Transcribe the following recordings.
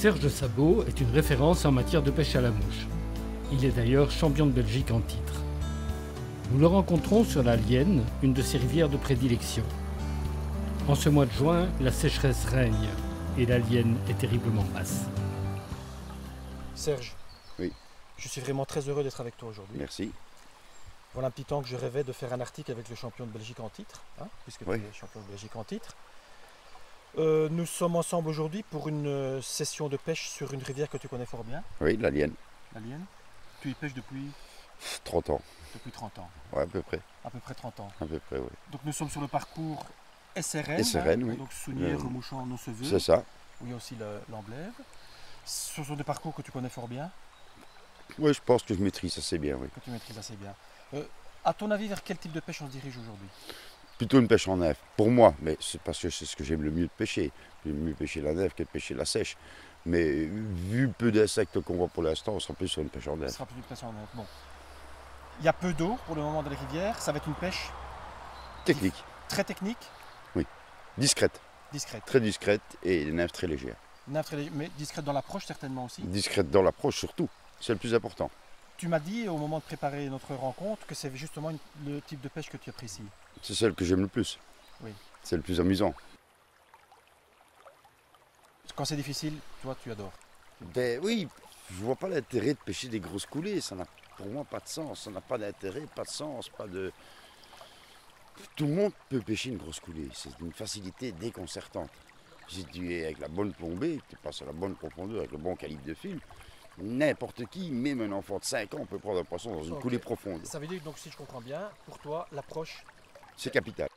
Serge Sabot est une référence en matière de pêche à la mouche. Il est d'ailleurs champion de Belgique en titre. Nous le rencontrons sur la Lienne, une de ses rivières de prédilection. En ce mois de juin, la sécheresse règne et la Lienne est terriblement basse. Serge, oui. Je suis vraiment très heureux d'être avec toi aujourd'hui. Merci. Voilà un petit temps que je rêvais de faire un article avec le champion de Belgique en titre, puisque oui. tu es champion de Belgique en titre. Nous sommes ensemble aujourd'hui pour une session de pêche sur une rivière que tu connais fort bien. Oui, la Lienne. La Lienne. Tu y pêches depuis 30 ans. Depuis 30 ans. Ouais, à peu près. À peu près 30 ans. À peu près, oui. Donc nous sommes sur le parcours SRN. SRN, oui. Donc Sounier, Remouchant, Noseveux. C'est ça. Où il y a aussi l'Amblève. Ce sont des parcours que tu connais fort bien. Oui, je pense que je maîtrise assez bien, oui. Que tu maîtrises assez bien. À ton avis, vers quel type de pêche on se dirige aujourd'hui? Plutôt une pêche en nef, pour moi, mais c'est parce que c'est ce que j'aime le mieux de pêcher. J'aime mieux pêcher la nef que de pêcher la sèche. Mais vu le peu d'insectes qu'on voit pour l'instant, on sera plus sur une pêche en nef. Ce sera plus une pêche en nef. Bon. Il y a peu d'eau pour le moment dans les rivières. Ça va être une pêche technique. Très technique. Oui. Discrète. Discrète. Très discrète et des nefs très légères. Mais discrète dans l'approche certainement aussi. Discrète dans l'approche surtout. C'est le plus important. Tu m'as dit au moment de préparer notre rencontre que c'est justement le type de pêche que tu apprécies. C'est celle que j'aime le plus. Oui. C'est le plus amusant. Quand c'est difficile, toi tu adores. Ben oui, je vois pas l'intérêt de pêcher des grosses coulées. Ça n'a pour moi pas de sens. Ça n'a pas d'intérêt, pas de sens, pas de... Tout le monde peut pêcher une grosse coulée. C'est une facilité déconcertante. Si tu es avec la bonne plombée, tu passes à la bonne profondeur avec le bon calibre de fil, n'importe qui, même un enfant de 5 ans, peut prendre un poisson dans une coulée profonde. Ça veut dire donc, si je comprends bien, pour toi, l'approche... C'est capital.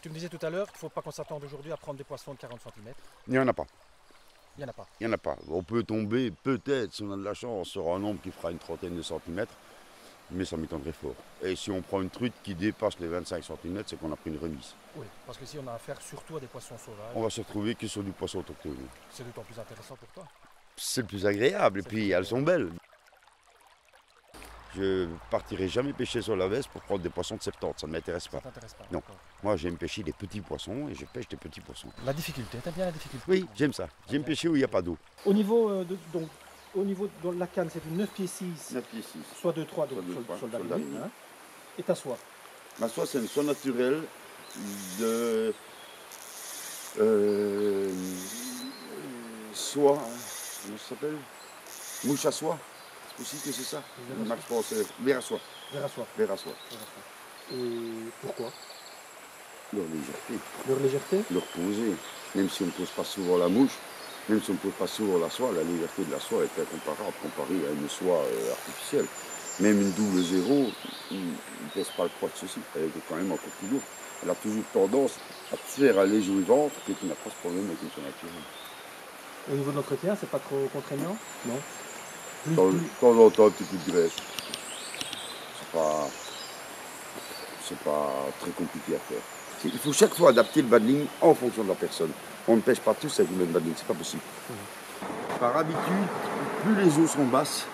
Tu me disais tout à l'heure qu'il ne faut pas qu'on s'attende aujourd'hui à prendre des poissons de 40 cm. Il n'y en a pas. Il n'y en a pas. Il n'y en a pas. On peut tomber, peut-être, si on a de la chance, sur un nombre qui fera une trentaine de centimètres, mais ça m'étonnerait fort. Et si on prend une truite qui dépasse les 25 cm, c'est qu'on a pris une remise. Oui, parce que si on a affaire surtout à des poissons sauvages... On va se retrouver que sur du poisson autochtone. C'est d'autant plus intéressant pour toi. C'est le plus agréable, et puis elles sont belles. Je partirai jamais pêcher sur la veste pour prendre des poissons de 70, ça ne m'intéresse pas. Ça t'intéresse pas? Non, moi j'aime pêcher des petits poissons et je pêche des petits poissons. La difficulté, t'aimes bien la difficulté? Oui, j'aime ça. J'aime pêcher où il n'y a pas d'eau. Au niveau de la canne, c'est une 9 pieds 6. 9 pieds 6. Soit 2, 3, donc sur la ligne. Hein. Et ta soie? Ma soie, c'est une soie naturelle de soie, comment ça s'appelle? Mouche à soie. C'est possible que c'est ça? Max français. Verre à soie. Verre à soie. Verre à soie. Et pourquoi? Leur légèreté. Leur légèreté? Leur poser. Même si on ne pose pas souvent la mouche, même si on ne pose pas souvent la soie, la légèreté de la soie est incomparable comparée à une soie artificielle. Même une double zéro, il ne pèse pas le poids de ceci. Elle est quand même encore plus lourde. Elle a toujours tendance à te faire aller jouer le ventre et tu n'as pas ce problème avec une soie naturelle. Au niveau de l'entretien, c'est pas trop contraignant? Non. De temps en temps, un petit peu de graisse. C'est pas très compliqué à faire. Il faut chaque fois adapter le bas de ligne en fonction de la personne. On ne pêche pas tous avec le même bas de ligne, c'est pas possible. Par habitude, plus les eaux sont basses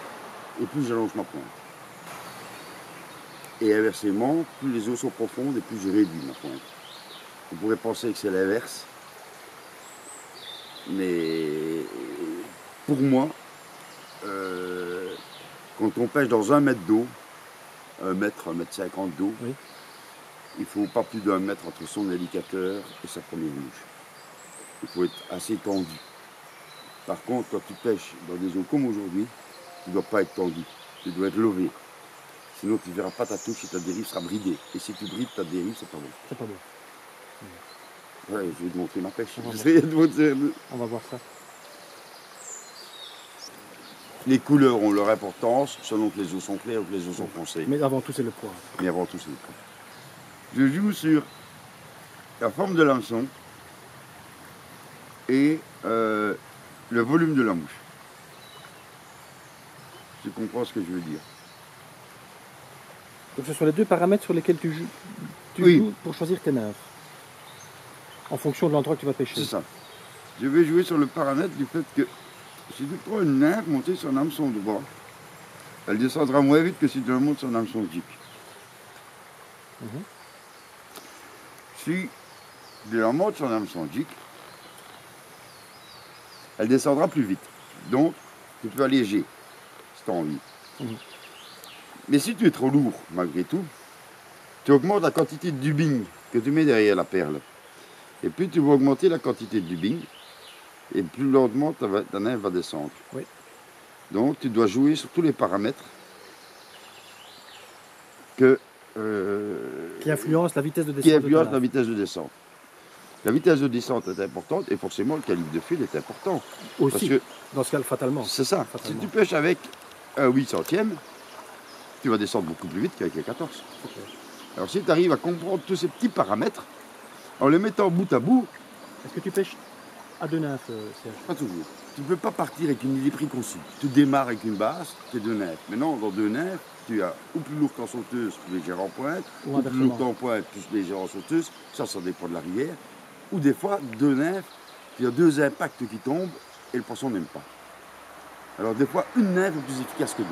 et plus j'allonge ma pointe. Et inversement, plus les eaux sont profondes et plus je réduis ma pointe. On pourrait penser que c'est l'inverse. Mais pour moi, quand on pêche dans 1 mètre d'eau, 1 mètre 50 d'eau, oui, il ne faut pas plus d'1 mètre entre son indicateur et sa première mouche. Il faut être assez tendu. Par contre, quand tu pêches dans des eaux comme aujourd'hui, tu ne dois pas être tendu, tu dois être levé. Sinon tu ne verras pas ta touche et ta dérive sera bridée. Et si tu brides ta dérive, c'est pas bon. C'est pas bon. Ouais, je vais te montrer ma pêche. On va voir ça. Les couleurs ont leur importance, selon que les eaux sont claires ou que les eaux sont foncées. Mais avant tout, c'est le poids. Mais avant tout, c'est le poids. Je joue sur la forme de l'hameçon et le volume de la mouche. Tu comprends ce que je veux dire. Donc ce sont les deux paramètres sur lesquels tu oui, joues pour choisir tes nymphes. En fonction de l'endroit que tu vas pêcher. C'est ça. Je vais jouer sur le paramètre du fait que si tu prends une nymphe montée sur un hameçon droit, elle descendra moins vite que si tu la montes sur un hameçon jig. Si je la monte sur un hameçon jig, elle descendra plus vite. Donc, tu peux alléger, si tu as envie. Mais si tu es trop lourd, malgré tout, tu augmentes la quantité de dubbing que tu mets derrière la perle. Et plus tu vas augmenter la quantité de dubbing, et plus lentement ta nef va descendre. Oui. Donc, tu dois jouer sur tous les paramètres qui influencent la vitesse de descente. Qui influencent la vitesse de descente. La vitesse de descente est importante et forcément le calibre de fil est important. Aussi, parce que, dans ce cas, fatalement. C'est ça. Fatalement. Si tu pêches avec un 800e, tu vas descendre beaucoup plus vite qu'avec un 14. Okay. Alors si tu arrives à comprendre tous ces petits paramètres, en les mettant bout à bout... Est-ce que tu pêches à 2 nymphes, Serge? Pas toujours. Tu ne peux pas partir avec une idée préconçue. Tu démarres avec une base, tu es 2 nymphes. Maintenant, dans 2 nymphes, tu as ou plus lourd qu'en sauteuse, plus légère en pointe, ou plus lourd qu'en pointe, plus légère en sauteuse. Ça dépend de la rivière. Ou des fois, 2 nymphes, tu as 2 impacts qui tombent et le poisson n'aime pas. Alors des fois, une nymphe est plus efficace que 2.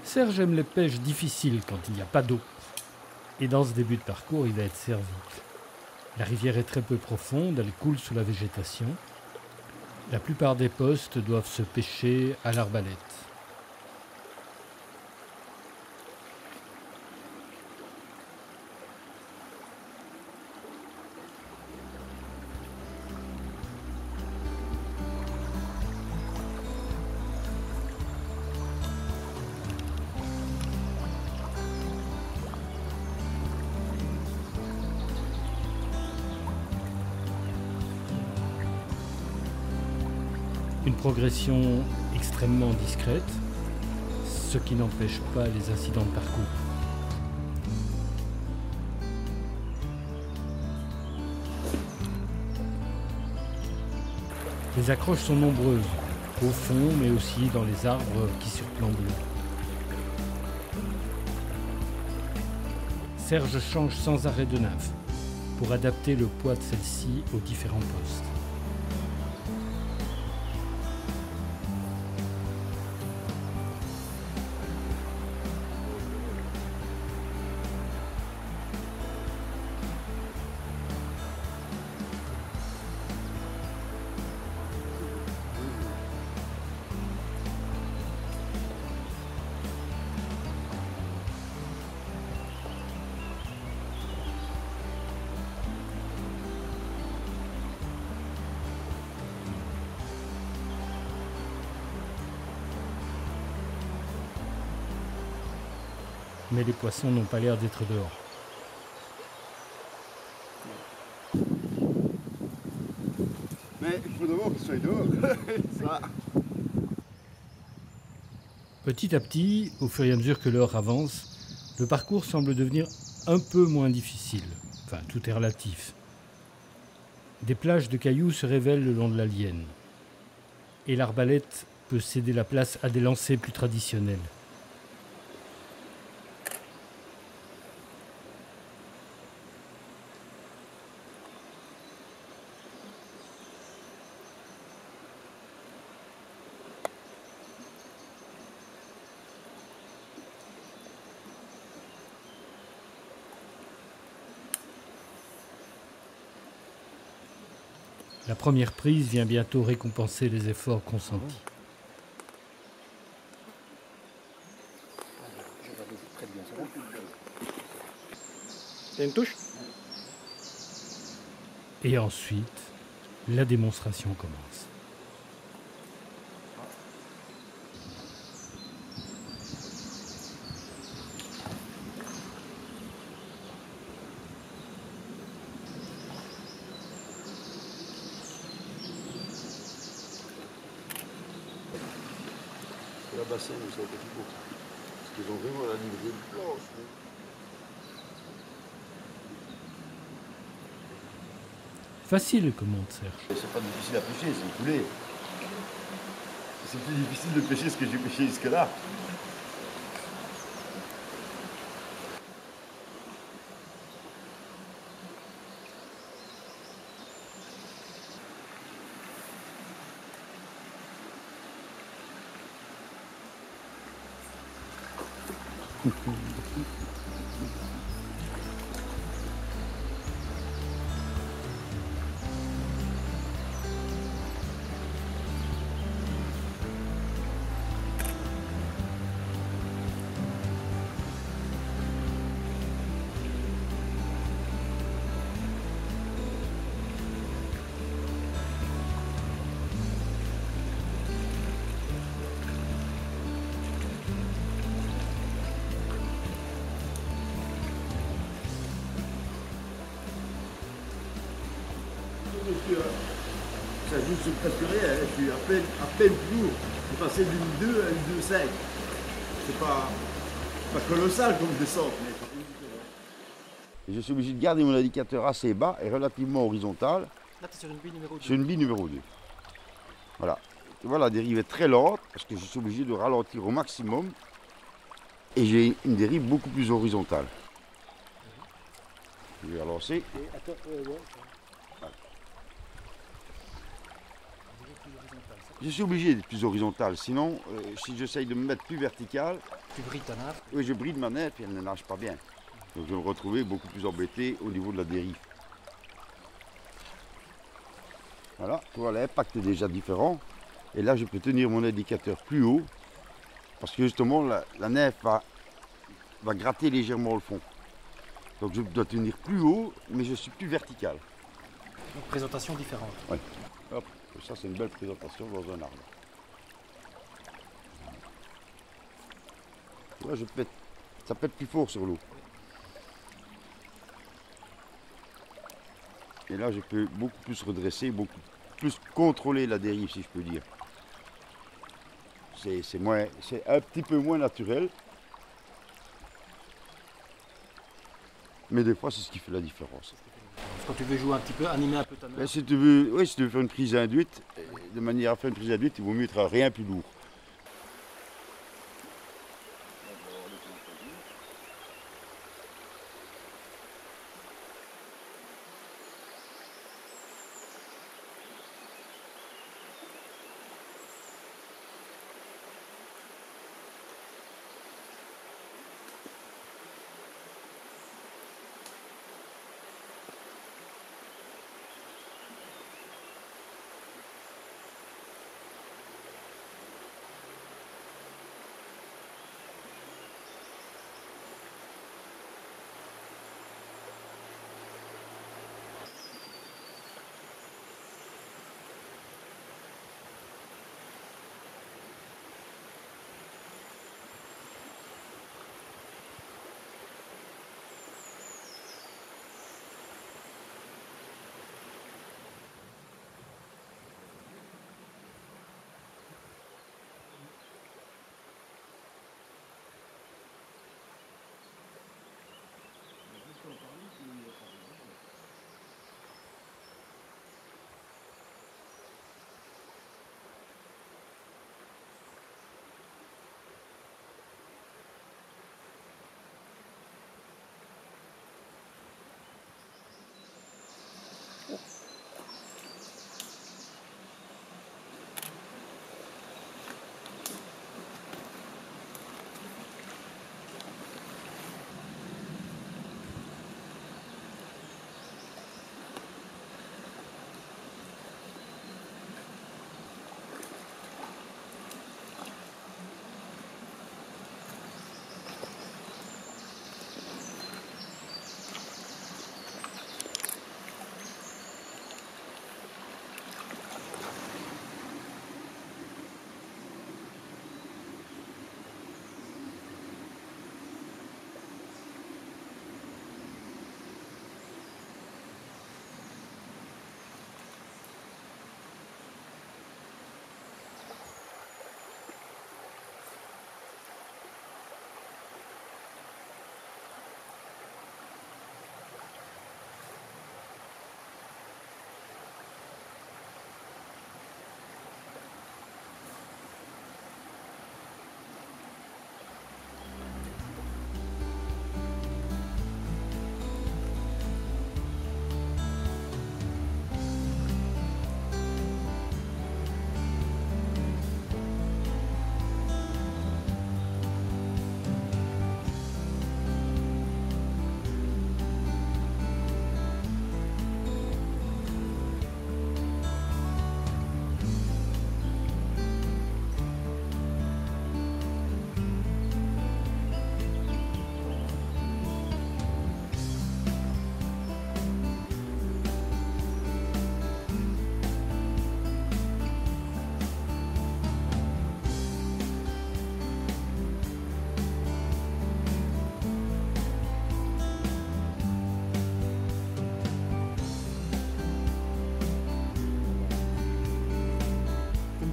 Serge aime les pêches difficiles quand il n'y a pas d'eau. Et dans ce début de parcours, il va être servi. La rivière est très peu profonde, elle coule sous la végétation. La plupart des postes doivent se pêcher à l'arbalète. Une progression extrêmement discrète, ce qui n'empêche pas les incidents de parcours. Les accroches sont nombreuses, au fond mais aussi dans les arbres qui surplombent l'eau. Serge change sans arrêt de nymphe pour adapter le poids de celle-ci aux différents postes. Mais les poissons n'ont pas l'air d'être dehors. Mais il faut d'abord qu'ils soient dehors. Ça. Petit à petit, au fur et à mesure que l'heure avance, le parcours semble devenir un peu moins difficile. Enfin, tout est relatif. Des plages de cailloux se révèlent le long de la Lienne. Et l'arbalète peut céder la place à des lancers plus traditionnels. La première prise vient bientôt récompenser les efforts consentis. Il y a une touche? Et ensuite, la démonstration commence. La bassin, ça a été plus beau. Parce qu'ils ont vraiment la livrée blanche. Facile, commente Serge. C'est pas difficile à pêcher, c'est un poulet. C'est plus difficile de pêcher ce que j'ai pêché jusque-là. Ça joue sur presque rien, hein. Je suis à peine plus lourd. Je suis passé d'une 2 à une 2,5. C'est pas colossal comme descente, mais et je suis obligé de garder mon indicateur assez bas et relativement horizontal. Là, tu es sur une bille numéro 2. Sur une bille numéro 2. Voilà. Tu vois, la dérive est très lente parce que je suis obligé de ralentir au maximum. Et j'ai une dérive beaucoup plus horizontale. Je vais relancer. Je suis obligé d'être plus horizontal, sinon, si j'essaye de me mettre plus vertical... Tu brides ta nage? Oui, je bride ma nef et elle ne nage pas bien. Donc je vais me retrouver beaucoup plus embêté au niveau de la dérive. Voilà, tu vois, l'impact est déjà différent. Et là, je peux tenir mon indicateur plus haut, parce que justement, la nef va gratter légèrement le fond. Donc je dois tenir plus haut, mais je suis plus vertical. Donc présentation différente. Oui. Hop, ça c'est une belle présentation dans un arbre. Là, ça peut être plus fort sur l'eau. Et là, je peux beaucoup plus redresser, beaucoup plus contrôler la dérive, si je peux dire. C'est un petit peu moins naturel. Mais des fois, c'est ce qui fait la différence. Quand tu veux jouer un petit peu, animer un peu ta nage. Si tu veux faire une prise induite, de manière à faire une prise induite, il vaut mieux être à rien plus lourd.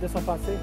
descends pas assez.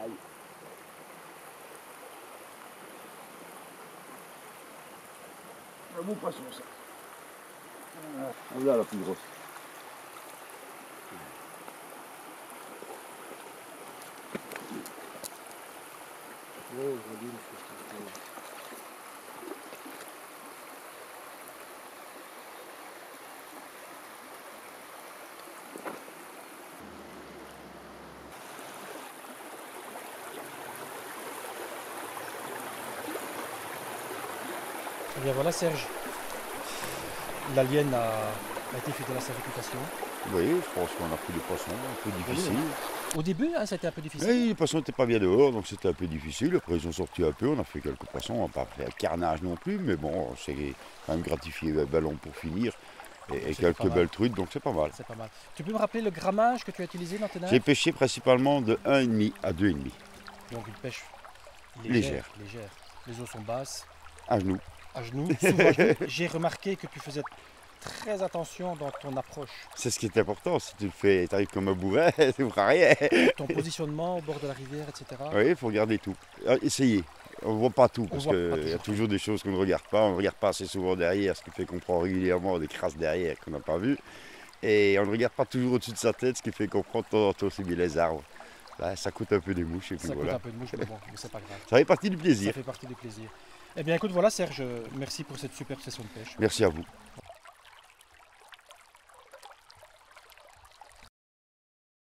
Aïe. Un bon poisson ça. Voilà la plus grosse. Oh, joli. Et bien voilà Serge, l'alien a été fidèle à sa réputation. Oui, je pense qu'on a pris des poissons un peu difficiles. Au début, hein, c'était un peu difficile. Oui, les poissons n'étaient pas bien dehors, donc c'était un peu difficile. Après, ils ont sorti un peu, on a fait quelques poissons, on n'a pas fait un carnage non plus, mais bon, c'est quand même gratifié le ballon pour finir. Et quelques belles truites, donc c'est pas mal. C'est pas mal. Tu peux me rappeler le grammage que tu as utilisé dans tes nages? J'ai pêché principalement de 1,5 à 2,5. Donc une pêche Légère. Les eaux sont basses, À genoux. à genoux, souvent à genoux. J'ai remarqué que tu faisais très attention dans ton approche, C'est ce qui est important. Si tu le fais, tu arrives comme un bourrin, tu ne feras rien. ton positionnement au bord de la rivière, etc. Oui, il faut regarder tout. Essayez. On ne voit pas tout, On parce voit pas qu'il y a toujours. toujours des choses qu'on ne regarde pas. On ne regarde pas assez souvent derrière, ce qui fait qu'on prend régulièrement des crasses derrière qu'on n'a pas vues. Et on ne regarde pas toujours au-dessus de sa tête, ce qui fait qu'on prend de temps en temps aussi bien les arbres. Là, ça coûte un peu des mouches, et puis Ça coûte voilà. un peu de mouche, mais bon, mais c'est pas grave. Ça fait partie du Ça plaisir. fait partie du plaisir. Eh bien écoute, voilà Serge, merci pour cette super session de pêche. Merci à vous.